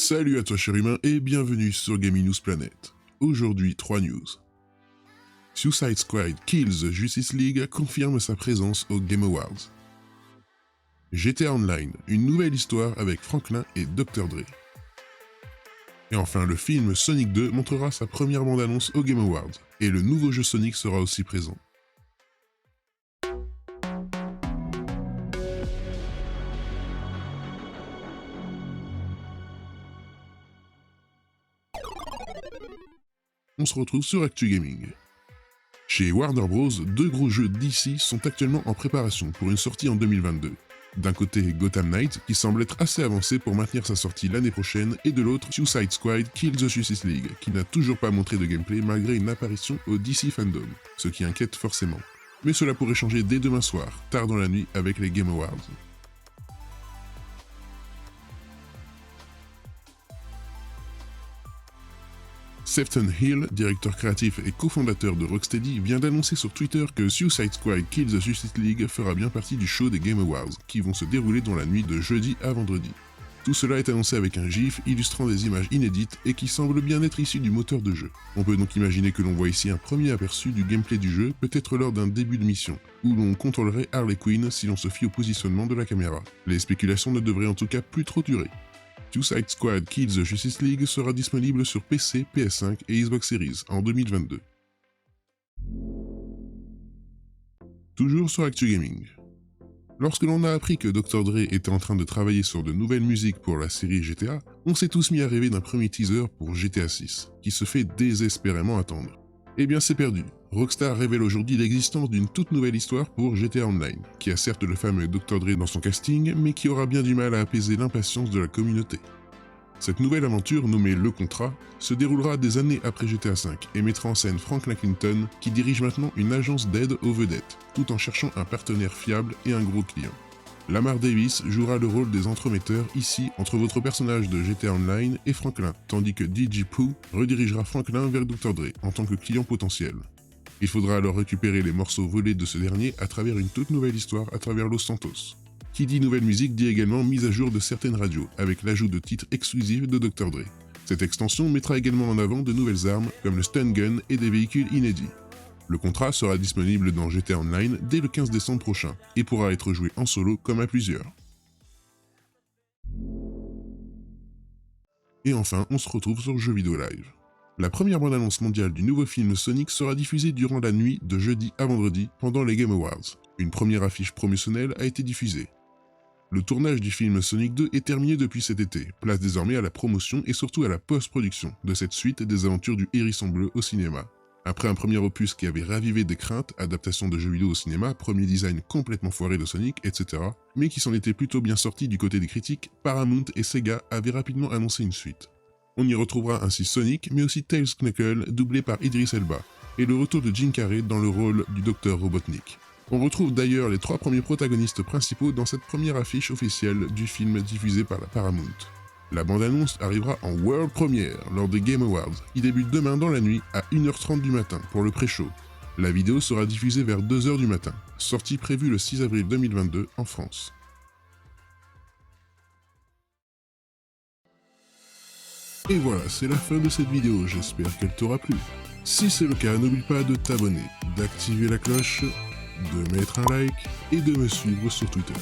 Salut à toi cher humain et bienvenue sur Gaming News Planet. Aujourd'hui 3 news. Suicide Squad Kills Justice League confirme sa présence aux Game Awards. GTA Online, une nouvelle histoire avec Franklin et Dr. Dre. Et enfin le film Sonic 2 montrera sa première bande-annonce aux Game Awards, et le nouveau jeu Sonic sera aussi présent. On se retrouve sur Actu Gaming. Chez Warner Bros, deux gros jeux DC sont actuellement en préparation pour une sortie en 2022. D'un côté Gotham Knight, qui semble être assez avancé pour maintenir sa sortie l'année prochaine, et de l'autre Suicide Squad Kills the Justice League, qui n'a toujours pas montré de gameplay malgré une apparition au DC Fandom, ce qui inquiète forcément. Mais cela pourrait changer dès demain soir, tard dans la nuit avec les Game Awards. Sefton Hill, directeur créatif et cofondateur de Rocksteady, vient d'annoncer sur Twitter que Suicide Squad Kills the Justice League fera bien partie du show des Game Awards, qui vont se dérouler dans la nuit de jeudi à vendredi. Tout cela est annoncé avec un gif illustrant des images inédites et qui semblent bien être issues du moteur de jeu. On peut donc imaginer que l'on voit ici un premier aperçu du gameplay du jeu, peut-être lors d'un début de mission, où l'on contrôlerait Harley Quinn si l'on se fie au positionnement de la caméra. Les spéculations ne devraient en tout cas plus trop durer. Suicide Squad Kills the Justice League sera disponible sur PC, PS5 et Xbox Series en 2022. Toujours sur Actu Gaming. Lorsque l'on a appris que Dr. Dre était en train de travailler sur de nouvelles musiques pour la série GTA, on s'est tous mis à rêver d'un premier teaser pour GTA 6, qui se fait désespérément attendre. Eh bien c'est perdu. Rockstar révèle aujourd'hui l'existence d'une toute nouvelle histoire pour GTA Online, qui a certes le fameux Dr. Dre dans son casting, mais qui aura bien du mal à apaiser l'impatience de la communauté. Cette nouvelle aventure, nommée Le Contrat, se déroulera des années après GTA V et mettra en scène Franklin Clinton, qui dirige maintenant une agence d'aide aux vedettes, tout en cherchant un partenaire fiable et un gros client. Lamar Davis jouera le rôle des entremetteurs ici entre votre personnage de GTA Online et Franklin, tandis que DJ Pooh redirigera Franklin vers Dr. Dre en tant que client potentiel. Il faudra alors récupérer les morceaux volés de ce dernier à travers une toute nouvelle histoire à travers Los Santos. Qui dit nouvelle musique dit également mise à jour de certaines radios, avec l'ajout de titres exclusifs de Dr. Dre. Cette extension mettra également en avant de nouvelles armes comme le stun gun et des véhicules inédits. Le contrat sera disponible dans GTA Online dès le 15 décembre prochain et pourra être joué en solo comme à plusieurs. Et enfin, on se retrouve sur Jeux Vidéo Live. La première bande-annonce mondiale du nouveau film Sonic sera diffusée durant la nuit de jeudi à vendredi pendant les Game Awards. Une première affiche promotionnelle a été diffusée. Le tournage du film Sonic 2 est terminé depuis cet été, place désormais à la promotion et surtout à la post-production de cette suite des aventures du Hérisson Bleu au cinéma. Après un premier opus qui avait ravivé des craintes, adaptation de jeux vidéo au cinéma, premier design complètement foiré de Sonic, etc., mais qui s'en était plutôt bien sorti du côté des critiques, Paramount et Sega avaient rapidement annoncé une suite. On y retrouvera ainsi Sonic, mais aussi Tails Knuckle, doublé par Idris Elba, et le retour de Jim Carrey dans le rôle du Dr Robotnik. On retrouve d'ailleurs les trois premiers protagonistes principaux dans cette première affiche officielle du film diffusé par la Paramount. La bande-annonce arrivera en world premiere lors des Game Awards. Il débute demain dans la nuit à 1h30 du matin pour le pré-show. La vidéo sera diffusée vers 2h du matin, sortie prévue le 6 avril 2022 en France. Et voilà, c'est la fin de cette vidéo, j'espère qu'elle t'aura plu. Si c'est le cas, n'oublie pas de t'abonner, d'activer la cloche, de mettre un like et de me suivre sur Twitter.